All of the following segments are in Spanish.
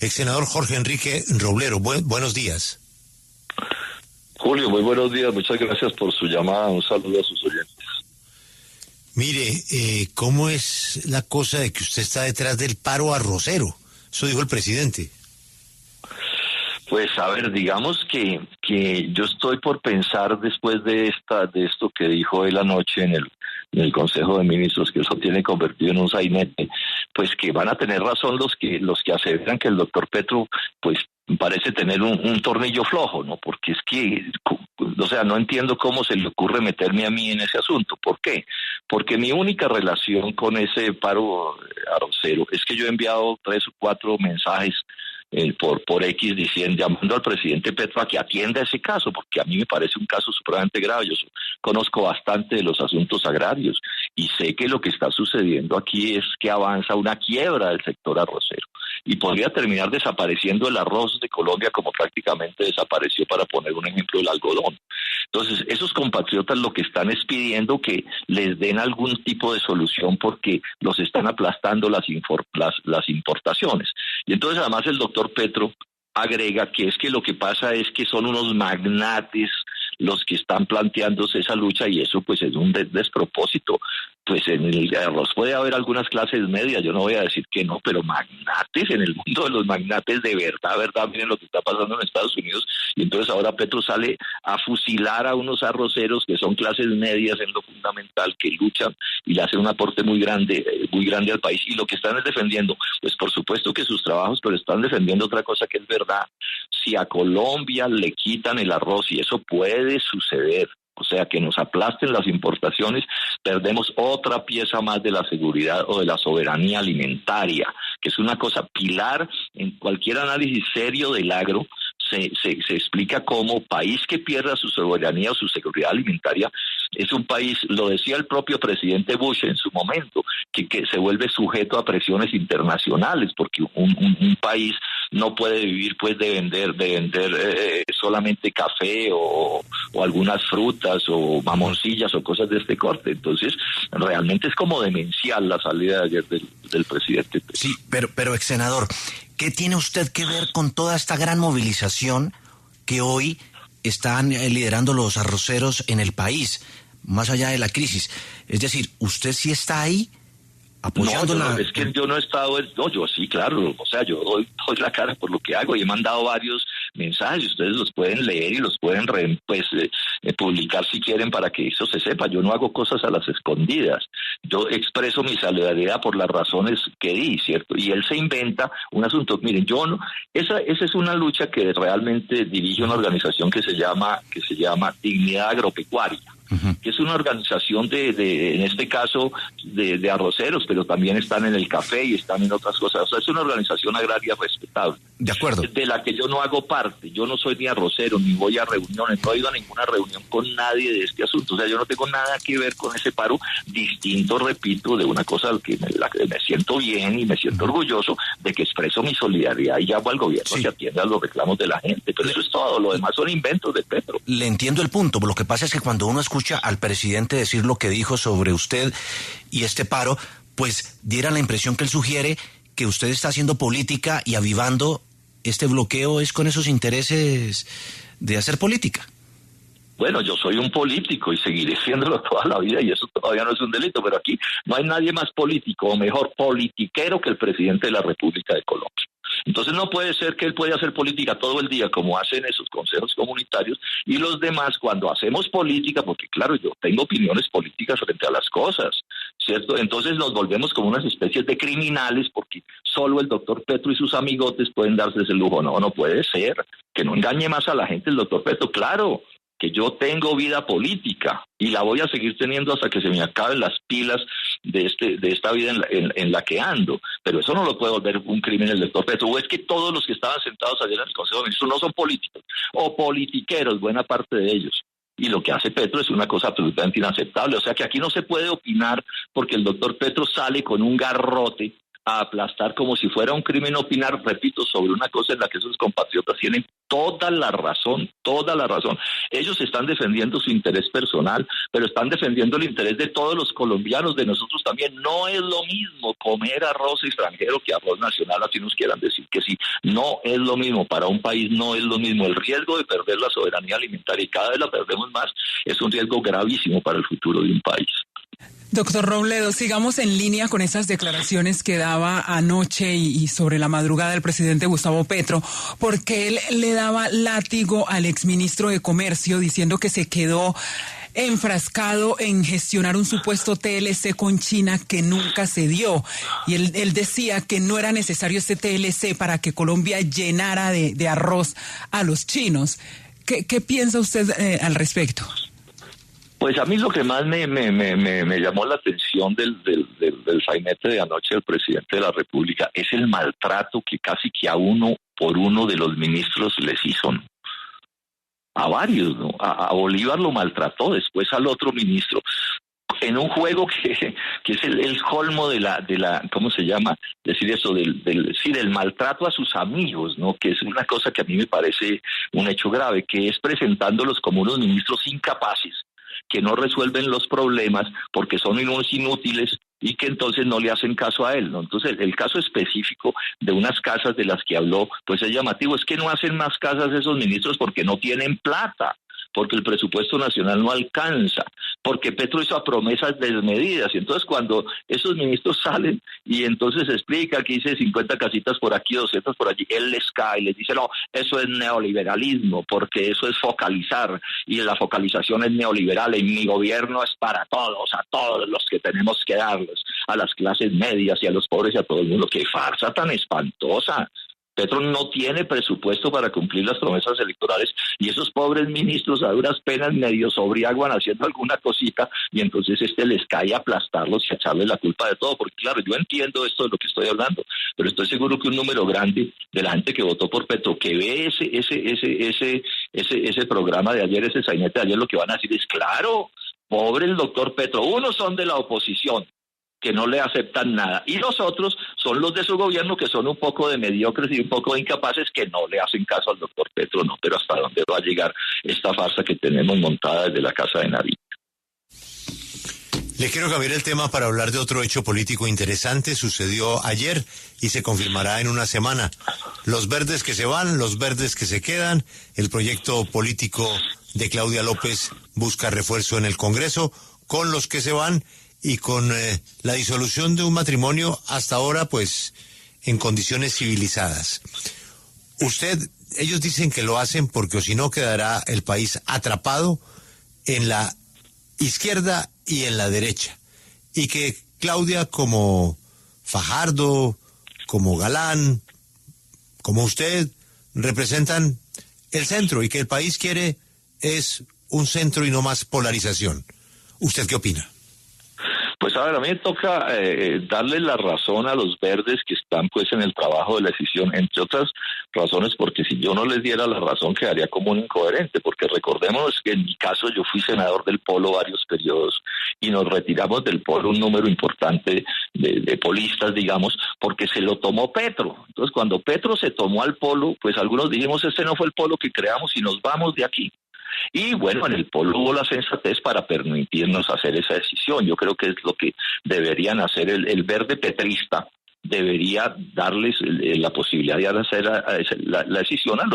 Ex senador Jorge Enrique Roblero, buenos días. Julio, muy buenos días, muchas gracias por su llamada, un saludo a sus oyentes. Mire, ¿cómo es la cosa de que usted está detrás del paro arrocero? Eso dijo el presidente. Pues a ver, digamos que yo estoy por pensar después de esto que dijo él anoche en el Consejo de Ministros, que eso tiene convertido en un sainete, pues que van a tener razón los que aseveran que el doctor Petro, pues parece tener un tornillo flojo, ¿no? Porque es que, o sea, no entiendo cómo se le ocurre meterme a mí en ese asunto. ¿Por qué? Porque mi única relación con ese paro arrocero es que yo he enviado 3 o 4 mensajes por X llamando al presidente Petro a que atienda ese caso, porque a mí me parece un caso supremamente grave. Yo conozco bastante de los asuntos agrarios y sé que lo que está sucediendo aquí es que avanza una quiebra del sector arrocero y podría terminar desapareciendo el arroz de Colombia como prácticamente desapareció, para poner un ejemplo, el algodón. Entonces, esos compatriotas lo que están es pidiendo que les den algún tipo de solución porque los están aplastando las importaciones. Y entonces, además, el doctor Petro agrega que es que lo que pasa es que son unos magnates los que están planteándose esa lucha, y eso pues es un despropósito. Pues en el arroz puede haber algunas clases medias, yo no voy a decir que no, pero magnates, en el mundo de los magnates de verdad, miren lo que está pasando en Estados Unidos, y entonces ahora Petro sale a fusilar a unos arroceros que son clases medias en lo fundamental, que luchan y le hacen un aporte muy grande al país, y lo que están es defendiendo, pues por supuesto que sus trabajos, pero están defendiendo otra cosa que es verdad. Si a Colombia le quitan el arroz, y eso puede suceder, o sea, que nos aplasten las importaciones, perdemos otra pieza más de la seguridad o de la soberanía alimentaria, que es una cosa pilar en cualquier análisis serio del agro. Se explica cómo país que pierda su soberanía o su seguridad alimentaria es un país, lo decía el propio presidente Bush en su momento, que se vuelve sujeto a presiones internacionales, porque un país no puede vivir pues de vender solamente café o algunas frutas o mamoncillas o cosas de este corte. Entonces realmente es como demencial la salida de ayer del presidente. Sí, pero ex senador, ¿qué tiene usted que ver con toda esta gran movilización que hoy están liderando los arroceros en el país, más allá de la crisis? Es decir, ¿usted sí está ahí apoyando es que yo no he estado... No, yo sí, claro, o sea, yo doy la cara por lo que hago y he mandado varios mensajes, ustedes los pueden leer y los pueden publicar si quieren para que eso se sepa. Yo no hago cosas a las escondidas, yo expreso mi solidaridad por las razones que di, ¿cierto? Y él se inventa un asunto. Miren, yo no... Esa es una lucha que realmente dirige una organización que se llama Dignidad Agropecuaria, que es una organización en este caso, de arroceros, pero también están en el café y están en otras cosas. O sea, es una organización agraria respetable. De acuerdo. De la que yo no hago parte. Yo no soy ni arrocero, ni voy a reuniones, no he ido a ninguna reunión con nadie de este asunto. O sea, yo no tengo nada que ver con ese paro, distinto, repito, de una cosa la que me siento bien y me siento orgulloso de que expreso mi solidaridad y llamo al gobierno que atienda a los reclamos de la gente. Pero eso es todo, lo demás son inventos de Petro. Le entiendo el punto, lo que pasa es que cuando uno escucha al presidente decir lo que dijo sobre usted y este paro, pues diera la impresión que él sugiere que usted está haciendo política y avivando este bloqueo es con esos intereses de hacer política. Bueno, yo soy un político y seguiré siéndolo toda la vida, y eso todavía no es un delito, pero aquí no hay nadie más político o mejor politiquero que el presidente de la República de Colombia. Entonces no puede ser que él pueda hacer política todo el día como hacen esos consejos comunitarios, y los demás cuando hacemos política, porque claro, yo tengo opiniones políticas frente a las cosas, ¿cierto? Entonces nos volvemos como unas especies de criminales porque solo el doctor Petro y sus amigotes pueden darse ese lujo. No puede ser, que no engañe más a la gente el doctor Petro. Claro que yo tengo vida política y la voy a seguir teniendo hasta que se me acaben las pilas de esta vida en la que ando, pero eso no lo puede volver un crimen el doctor Petro. O es que todos los que estaban sentados ayer en el Consejo de Ministros no son políticos o politiqueros, buena parte de ellos. Y lo que hace Petro es una cosa absolutamente inaceptable. O sea que aquí no se puede opinar porque el doctor Petro sale con un garrote a aplastar como si fuera un crimen opinar, repito, sobre una cosa en la que sus compatriotas tienen toda la razón, toda la razón. Ellos están defendiendo su interés personal, pero están defendiendo el interés de todos los colombianos, de nosotros también. No es lo mismo comer arroz extranjero que arroz nacional, así nos quieran decir que sí. No es lo mismo, para un país no es lo mismo. El riesgo de perder la soberanía alimentaria, y cada vez la perdemos más, es un riesgo gravísimo para el futuro de un país. Doctor Robledo, sigamos en línea con esas declaraciones que daba anoche y sobre la madrugada el presidente Gustavo Petro, porque él le daba látigo al exministro de Comercio diciendo que se quedó enfrascado en gestionar un supuesto TLC con China que nunca se dio. Y él decía que no era necesario este TLC para que Colombia llenara de arroz a los chinos. ¿Qué piensa usted al respecto? Pues a mí lo que más me llamó la atención del sainete de anoche del presidente de la República es el maltrato que casi que a uno por uno de los ministros les hizo, ¿no? A varios, ¿no? A Bolívar lo maltrató, después al otro ministro, en un juego que es el colmo de la ¿cómo se llama? Decir eso, del maltrato a sus amigos, ¿no? Que es una cosa que a mí me parece un hecho grave, que es presentándolos como unos ministros incapaces, que no resuelven los problemas porque son unos inútiles y que entonces no le hacen caso a él, ¿no? Entonces el caso específico de unas casas de las que habló, pues es llamativo, es que no hacen más casas esos ministros porque no tienen plata, porque el presupuesto nacional no alcanza, porque Petro hizo promesas desmedidas, y entonces cuando esos ministros salen y entonces explica que hice 50 casitas por aquí, 200 por allí, él les cae y les dice, no, eso es neoliberalismo, porque eso es focalizar, y la focalización es neoliberal, y mi gobierno es para todos, a todos los que tenemos que darlos, a las clases medias y a los pobres y a todo el mundo. ¡Qué farsa tan espantosa! Petro no tiene presupuesto para cumplir las promesas electorales y esos pobres ministros a duras penas medio sobriaguan haciendo alguna cosita y entonces les cae a aplastarlos y a echarles la culpa de todo, porque claro, yo entiendo esto de lo que estoy hablando, pero estoy seguro que un número grande de la gente que votó por Petro, que ve ese programa de ayer, ese sainete de ayer, lo que van a decir es, claro, pobre el doctor Petro, unos son de la oposición, que no le aceptan nada, y los otros son los de su gobierno, que son un poco de mediocres y un poco de incapaces, que no le hacen caso al doctor Petro. No, pero hasta dónde va a llegar esta farsa que tenemos montada desde la Casa de Nariño. Le quiero cambiar el tema para hablar de otro hecho político interesante. Sucedió ayer y se confirmará en una semana. Los verdes que se van, los verdes que se quedan. El proyecto político de Claudia López busca refuerzo en el Congreso con los que se van y con la disolución de un matrimonio hasta ahora pues en condiciones civilizadas. Ellos dicen que lo hacen porque o si no quedará el país atrapado en la izquierda y en la derecha, y que Claudia, como Fajardo, como Galán, como usted, representan el centro, y que el país quiere es un centro y no más polarización. ¿Usted qué opina? Pues a ver, a mí me toca darle la razón a los verdes que están pues en el trabajo de la decisión, entre otras razones porque si yo no les diera la razón quedaría como un incoherente, porque recordemos que en mi caso yo fui senador del Polo varios periodos y nos retiramos del Polo un número importante de polistas, digamos, porque se lo tomó Petro. Entonces cuando Petro se tomó al Polo, pues algunos dijimos, este no fue el Polo que creamos y nos vamos de aquí. Y bueno, en el Polo hubo la sensatez para permitirnos hacer esa decisión. Yo creo que es lo que deberían hacer el verde petrista. Debería darles la posibilidad de hacer la decisión a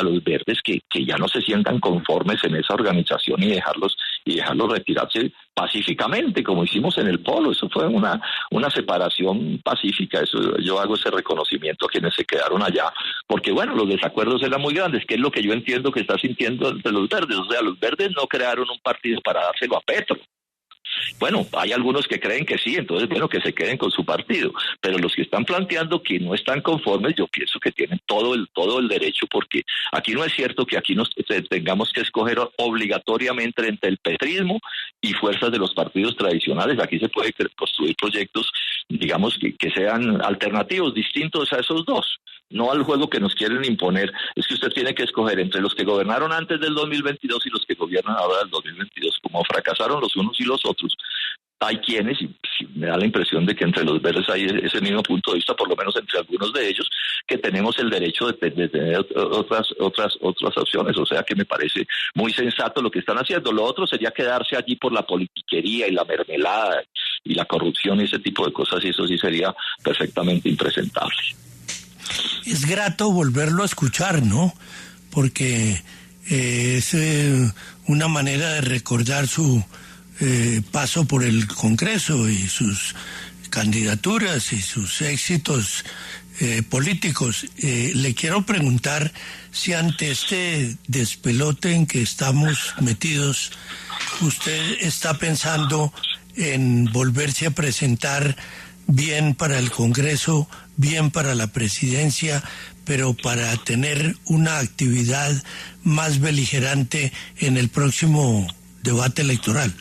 los verdes que ya no se sientan conformes en esa organización y dejarlos retirarse pacíficamente, como hicimos en el Polo. Eso fue una separación pacífica. Eso, yo hago ese reconocimiento a quienes se quedaron allá, porque bueno, los desacuerdos eran muy grandes, que es lo que yo entiendo que está sintiendo entre los verdes. O sea, los verdes no crearon un partido para dárselo a Petro. Bueno, hay algunos que creen que sí, entonces bueno, que se queden con su partido, pero los que están planteando que no están conformes, yo pienso que tienen todo el derecho, porque aquí no es cierto que aquí nos tengamos que escoger obligatoriamente entre el petrismo y fuerzas de los partidos tradicionales. Aquí se puede construir proyectos, digamos, que sean alternativos, distintos a esos dos, no al juego que nos quieren imponer. Es que usted tiene que escoger entre los que gobernaron antes del 2022 y los que gobiernan ahora del 2022. Como fracasaron los unos y los otros, hay quienes, y me da la impresión de que entre los verdes hay ese mismo punto de vista, por lo menos entre algunos de ellos, que tenemos el derecho de tener otras opciones. O sea que me parece muy sensato lo que están haciendo. Lo otro sería quedarse allí por la politiquería y la mermelada y la corrupción y ese tipo de cosas, y eso sí sería perfectamente impresentable. Es grato volverlo a escuchar, ¿no? Porque es una manera de recordar su paso por el Congreso y sus candidaturas y sus éxitos políticos. Le quiero preguntar si ante este despelote en que estamos metidos, usted está pensando en volverse a presentar bien para el Congreso, bien para la presidencia, pero para tener una actividad más beligerante en el próximo debate electoral.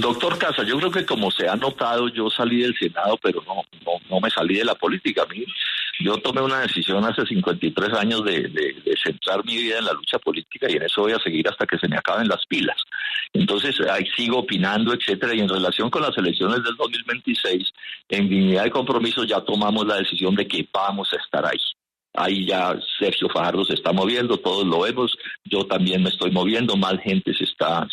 Doctor Casa, yo creo que como se ha notado, yo salí del Senado, pero no me salí de la política. A mí, yo tomé una decisión hace 53 años de centrar mi vida en la lucha política, y en eso voy a seguir hasta que se me acaben las pilas. Entonces, ahí sigo opinando, etcétera, y en relación con las elecciones del 2026, en dignidad y compromiso ya tomamos la decisión de que vamos a estar ahí. Ahí ya Sergio Fajardo se está moviendo, todos lo vemos, yo también me estoy moviendo, más gente se está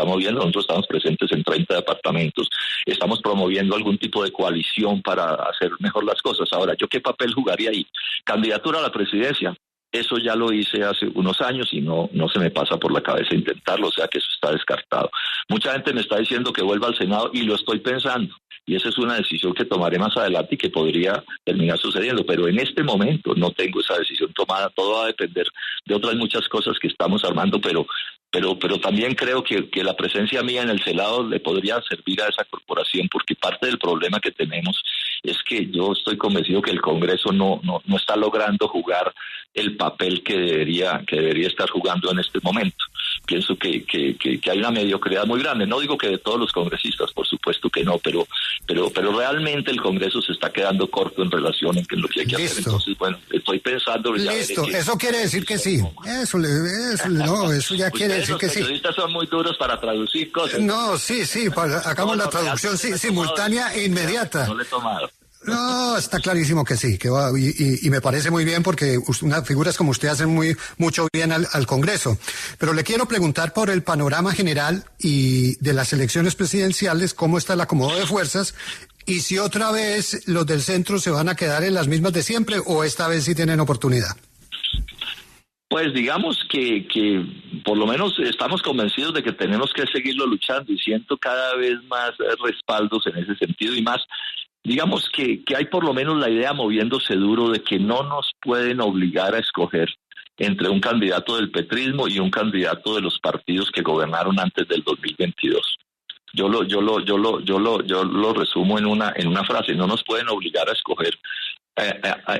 moviendo. Nosotros estamos presentes en 30 departamentos, estamos promoviendo algún tipo de coalición para hacer mejor las cosas. Ahora, ¿yo qué papel jugaría ahí? ¿Candidatura a la presidencia? Eso ya lo hice hace unos años y no se me pasa por la cabeza intentarlo, o sea que eso está descartado. Mucha gente me está diciendo que vuelva al Senado y lo estoy pensando. Y esa es una decisión que tomaré más adelante y que podría terminar sucediendo. Pero en este momento no tengo esa decisión tomada. Todo va a depender de otras muchas cosas que estamos armando, pero también creo que la presencia mía en el Senado le podría servir a esa corporación, porque parte del problema que tenemos es que yo estoy convencido que el Congreso no está logrando jugar el papel que debería estar jugando en este momento. Pienso que hay una mediocridad muy grande. No digo que de todos los congresistas, por supuesto que no, pero realmente el Congreso se está quedando corto en relación en lo que hay que hacer. Entonces, bueno, estoy pensando... Listo, eso quiere decir que sí. Eso ya quiere decir que sí. Los periodistas son muy duros para traducir cosas. No, sí, hagamos la traducción simultánea e inmediata. No le he tomado. No, está clarísimo que sí, que va, y me parece muy bien porque figuras como usted hacen mucho bien al Congreso. Pero le quiero preguntar por el panorama general y de las elecciones presidenciales, cómo está el acomodo de fuerzas, y si otra vez los del centro se van a quedar en las mismas de siempre o esta vez sí tienen oportunidad. Pues digamos que por lo menos estamos convencidos de que tenemos que seguirlo luchando, y siento cada vez más respaldos en ese sentido, y más, digamos que hay por lo menos la idea moviéndose duro de que no nos pueden obligar a escoger entre un candidato del petrismo y un candidato de los partidos que gobernaron antes del 2022. Yo lo resumo en una frase: no nos pueden obligar a escoger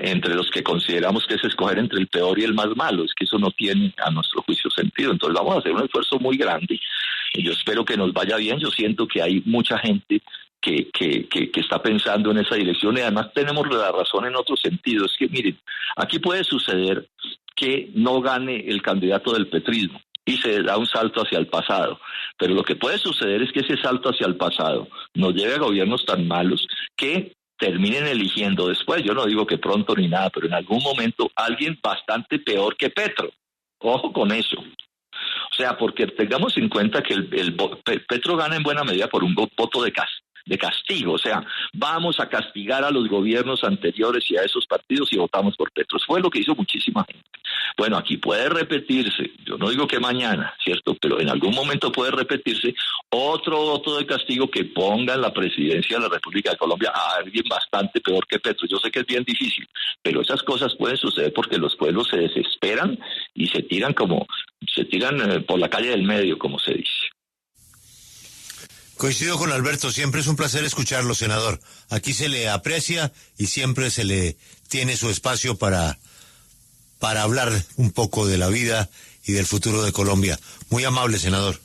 entre los que consideramos que es escoger entre el peor y el más malo. Es que eso no tiene, a nuestro juicio, sentido. Entonces vamos a hacer un esfuerzo muy grande y yo espero que nos vaya bien. Yo siento que hay mucha gente que está pensando en esa dirección, y además tenemos la razón en otro sentido. Es que miren, aquí puede suceder que no gane el candidato del petrismo y se da un salto hacia el pasado, pero lo que puede suceder es que ese salto hacia el pasado nos lleve a gobiernos tan malos que terminen eligiendo después, yo no digo que pronto ni nada, pero en algún momento alguien bastante peor que Petro. Ojo con eso. O sea, porque tengamos en cuenta que Petro gana en buena medida por un voto de castigo. O sea, vamos a castigar a los gobiernos anteriores y a esos partidos y votamos por Petro. Fue lo que hizo muchísima gente. Bueno, aquí puede repetirse, yo no digo que mañana, ¿cierto? Pero en algún momento puede repetirse otro voto de castigo que ponga en la presidencia de la República de Colombia a alguien bastante peor que Petro. Yo sé que es bien difícil, pero esas cosas pueden suceder porque los pueblos se desesperan y se tiran por la calle del medio, como se dice. Coincido con Alberto, siempre es un placer escucharlo, senador. Aquí se le aprecia y siempre se le tiene su espacio para hablar un poco de la vida y del futuro de Colombia. Muy amable, senador.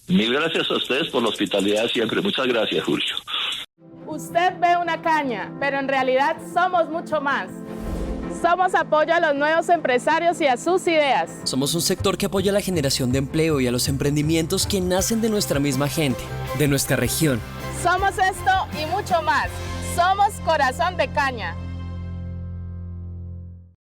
Mil gracias a ustedes por la hospitalidad siempre. Muchas gracias, Julio. Usted ve una caña, pero en realidad somos mucho más. Somos apoyo a los nuevos empresarios y a sus ideas. Somos un sector que apoya la generación de empleo y a los emprendimientos que nacen de nuestra misma gente, de nuestra región. Somos esto y mucho más. Somos Corazón de Caña.